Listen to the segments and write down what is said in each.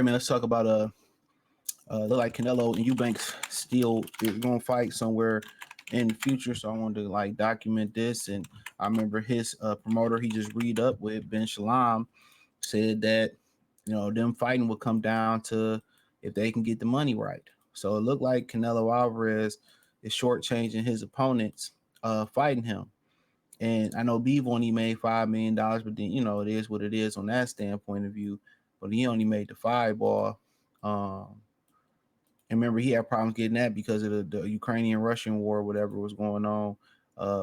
right, man. Let's talk about look like Canelo and Eubank still is gonna fight somewhere in the future. So I wanted to like document this. And I remember his promoter he just read up with Ben Shalom said that them fighting would come down to if they can get the money right. So it looked like Canelo Alvarez is shortchanging his opponents fighting him. And I know Beav only made $5 million, but then it is what it is on that standpoint of view. But he only made the 5 ball. And remember, he had problems getting that because of the Ukrainian-Russian war, or whatever was going on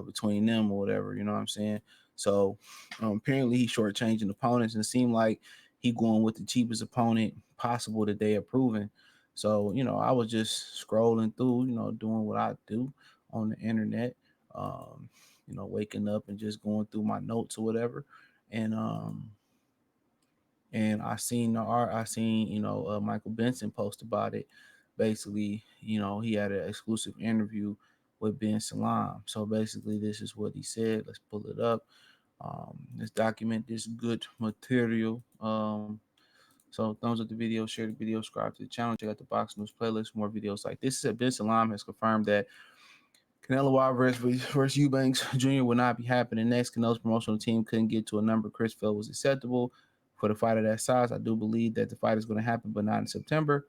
between them or whatever. You know what I'm saying? So apparently he's shortchanging opponents, and it seemed like he going with the cheapest opponent possible that they are proving. So I was just scrolling through, doing what I do on the internet, waking up and just going through my notes or whatever, and I seen the art. I seen Michael Benson post about it. Basically, he had an exclusive interview with Ben Salam. So basically, this is what he said. Let's pull it up. Let's document this good material. So thumbs up the video, share the video, subscribe to the channel, check out the Box News playlist for more videos like this. Ben Salam has confirmed that Canelo Alvarez versus Eubanks Jr. will not be happening next. Canelo's promotional team couldn't get to a number Chris felt was acceptable for the fight of that size. I do believe that the fight is going to happen, but not in September.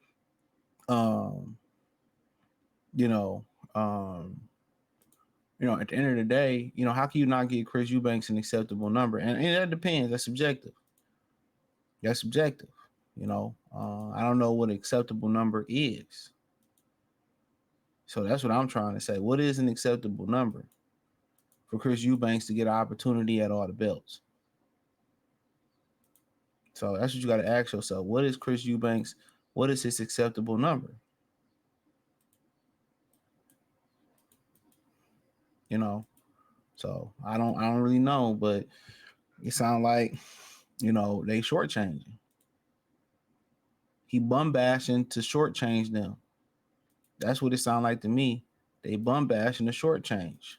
At the end of the day, how can you not get Chris Eubanks an acceptable number? And that depends. That's subjective. That's subjective. I don't know what an acceptable number is. So that's what I'm trying to say. What is an acceptable number for Chris Eubanks to get an opportunity at all the belts? So that's what you got to ask yourself. What is Chris Eubanks? What is his acceptable number? So I don't really know, but it sounds like, they shortchanging. He bum bashing to shortchange them. That's what it sounds like to me. They bum bashing to shortchange.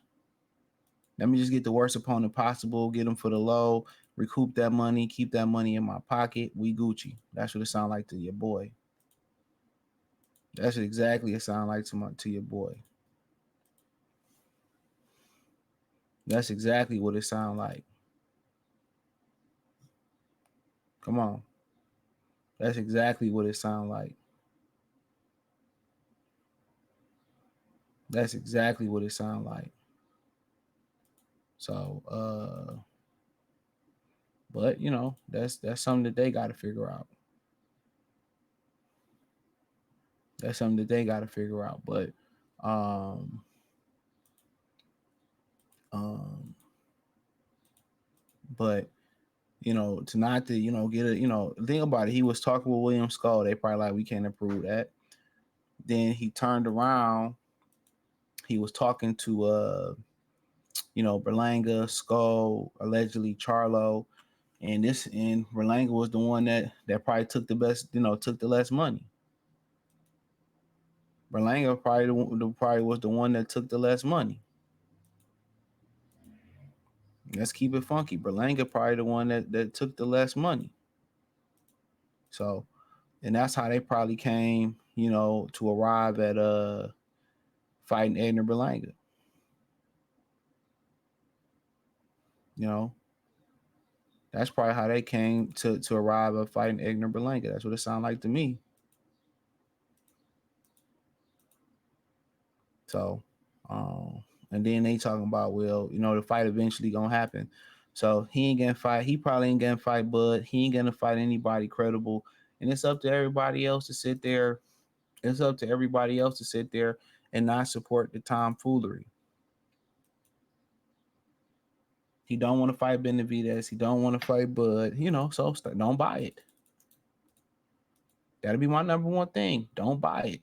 Let me just get the worst opponent possible, get him for the low, recoup that money, keep that money in my pocket. We Gucci. That's what it sounds like to your boy. That's exactly it sounds like to your boy. That's exactly what it sounds like. Come on. That's exactly what it sounds like. That's exactly what it sounds like. So, but that's something that they got to figure out. That's something that they got to figure out. But, to not to get a think about it. He was talking with William Skull. They probably like, we can't approve that. Then he turned around. He was talking to Berlanga, Skull, allegedly Charlo, and Berlanga was the one that probably took the best, took the less money. Berlanga probably was the one that took the less money. Let's keep it funky. Berlanga probably the one that took the less money. So, and that's how they probably came, to arrive at fighting Edgar Berlanga. That's probably how they came to arrive at fighting Edgar Berlanga. That's what it sounded like to me. So, and then they talking about, well, the fight eventually gonna happen. So he ain't gonna fight. He probably ain't gonna fight Bud. He ain't gonna fight anybody credible. And it's up to everybody else to sit there. It's up to everybody else to sit there and not support the tomfoolery. He don't want to fight Benavidez. He don't want to fight Bud. So don't buy it. That'll be my number one thing. Don't buy it.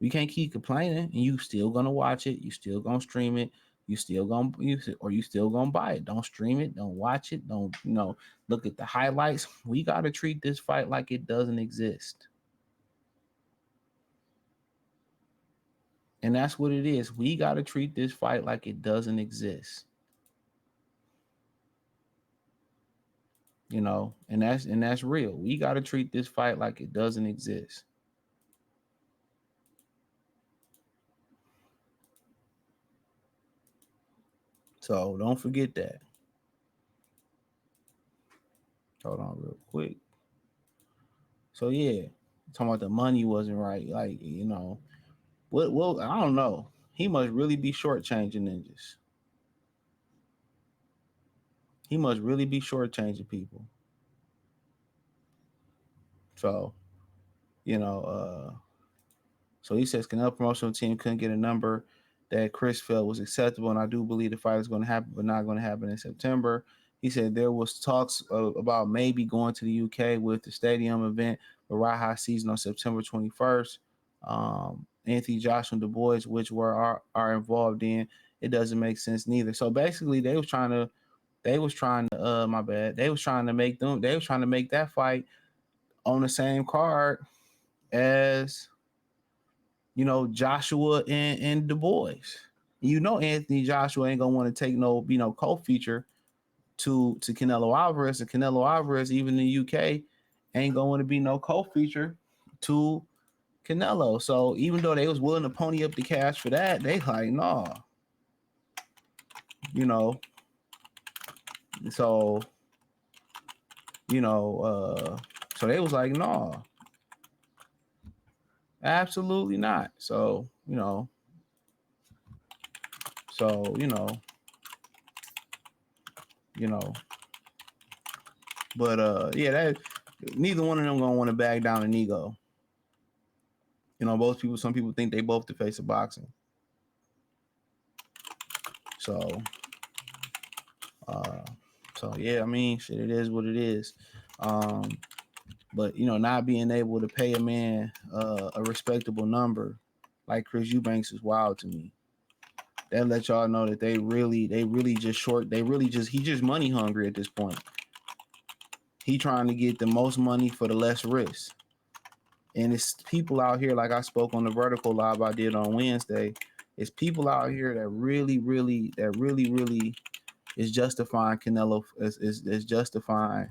We can't keep complaining, and you still gonna watch it. You still gonna stream it. You still gonna buy it. Don't stream it. Don't watch it. Don't look at the highlights. We gotta treat this fight like it doesn't exist, and that's what it is. We gotta treat this fight like it doesn't exist. you know, and that's real. We got to treat this fight like it doesn't exist. So don't forget that. Hold on real quick. So yeah, talking about the money wasn't right. Like, you know, what? Well, I don't know. He must really be shortchanging ninjas. He must really be shortchanging people. So you know, so he says Canelo promotional team couldn't get a number that Chris felt was acceptable, and I do believe the fight is going to happen, but not going to happen in September. He said there was talks about maybe going to the UK with the stadium event, the Raha season on September 21st. Anthony Joshua and Du Bois, which are involved in, it doesn't make sense neither. So basically, my bad, they was trying to make that fight on the same card as Joshua and Du Bois. Anthony Joshua ain't gonna want to take no co-feature to Canelo Alvarez, and Canelo Alvarez even in the UK ain't gonna want to be no co-feature to Canelo. So even though they was willing to pony up the cash for that, they like nah, you know. So you know, so they was like nah, absolutely not. So you know, but yeah, that neither one of them gonna want to back down an ego. Some people think they both the face of boxing. So, uh, so yeah, I mean, shit, it is what it is. Um, but not being able to pay a man a respectable number like Chris Eubanks is wild to me. That let y'all know that they really just short. He just money hungry at this point. He trying to get the most money for the less risk. And it's people out here, like I spoke on the vertical live I did on Wednesday. It's people out here that really is justifying Canelo is justifying,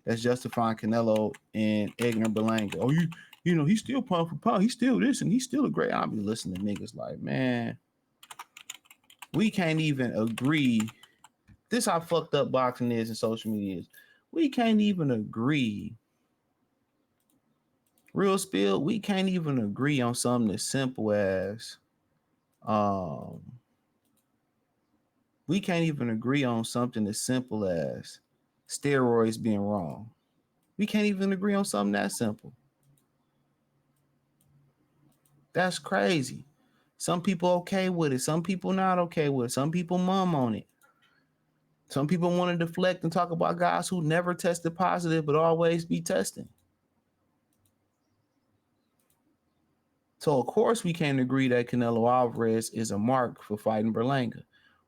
that's justifying Canelo and Edgar Berlanga. Oh, he's still pound for pound. He's still this and he's still a great. I'll be listening to niggas like, man, we can't even agree. This how fucked up boxing is and social media is. We can't even agree. Real spill, we can't even agree on something as simple as um we can't even agree on something as simple as steroids being wrong. We can't even agree on something that simple. That's crazy. Some people okay with it. Some people not okay with it. Some people mum on it. Some people want to deflect and talk about guys who never tested positive but always be testing. So of course we can't agree that Canelo Alvarez is a mark for fighting Berlanga,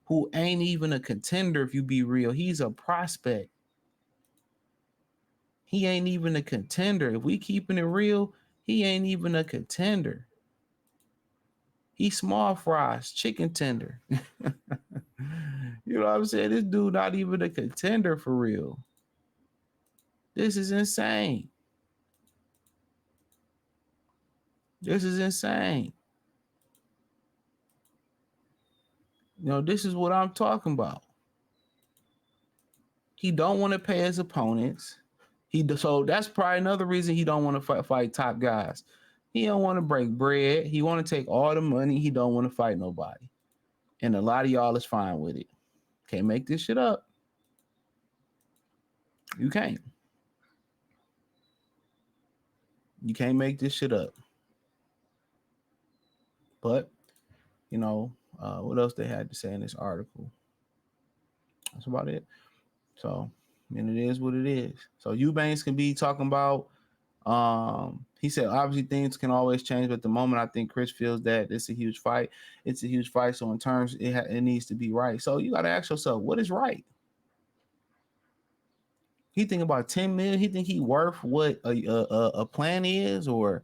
who ain't even a contender if you be real. He's a prospect. He ain't even a contender. If we keeping it real, he ain't even a contender. He's small fries, chicken tender. You know what I'm saying? This dude not even a contender for real. This is insane. This is insane. This is what I'm talking about. He don't want to pay his opponents. So that's probably another reason he don't want to fight top guys. He don't want to break bread. He want to take all the money. He don't want to fight nobody. And a lot of y'all is fine with it. Can't make this shit up. You can't. You can't make this shit up. But, what else they had to say in this article? That's about it. So, it is what it is. So Eubanks can be talking about, he said obviously things can always change, but at the moment I think Chris feels that it's a huge fight. It's a huge fight. So in terms, it needs to be right. So you got to ask yourself, what is right? He think about 10 million. He think he worth what a plan is or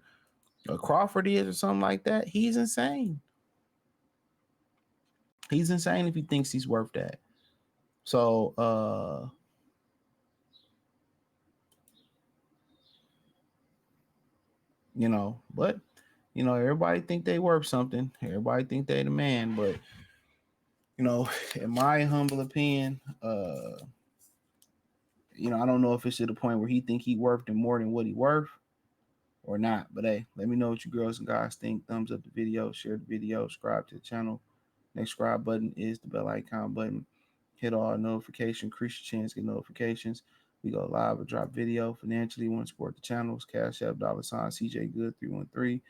a Crawford is or something like that. He's insane. He's insane if he thinks he's worth that. So But everybody think they worth something. Everybody think they the man, but in my humble opinion, I don't know if it's to the point where he think he worth more than what he worth or not. But hey, let me know what you girls and guys think. Thumbs up the video, share the video, subscribe to the channel. Next subscribe button is the bell icon button. Hit all notifications, increase your chance to get notifications. We go live or drop video financially. Want to support the channels? Cash App, $ CJ Good 313,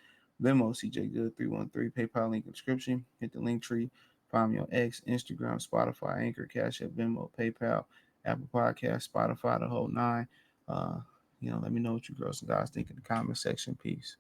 Venmo CJ Good 313, PayPal link in the description. Hit the link tree. Find me on X, Instagram, Spotify, Anchor, Cash App, Venmo, PayPal, Apple Podcast, Spotify, the whole nine. Let me know what you girls and guys think in the comment section. Peace.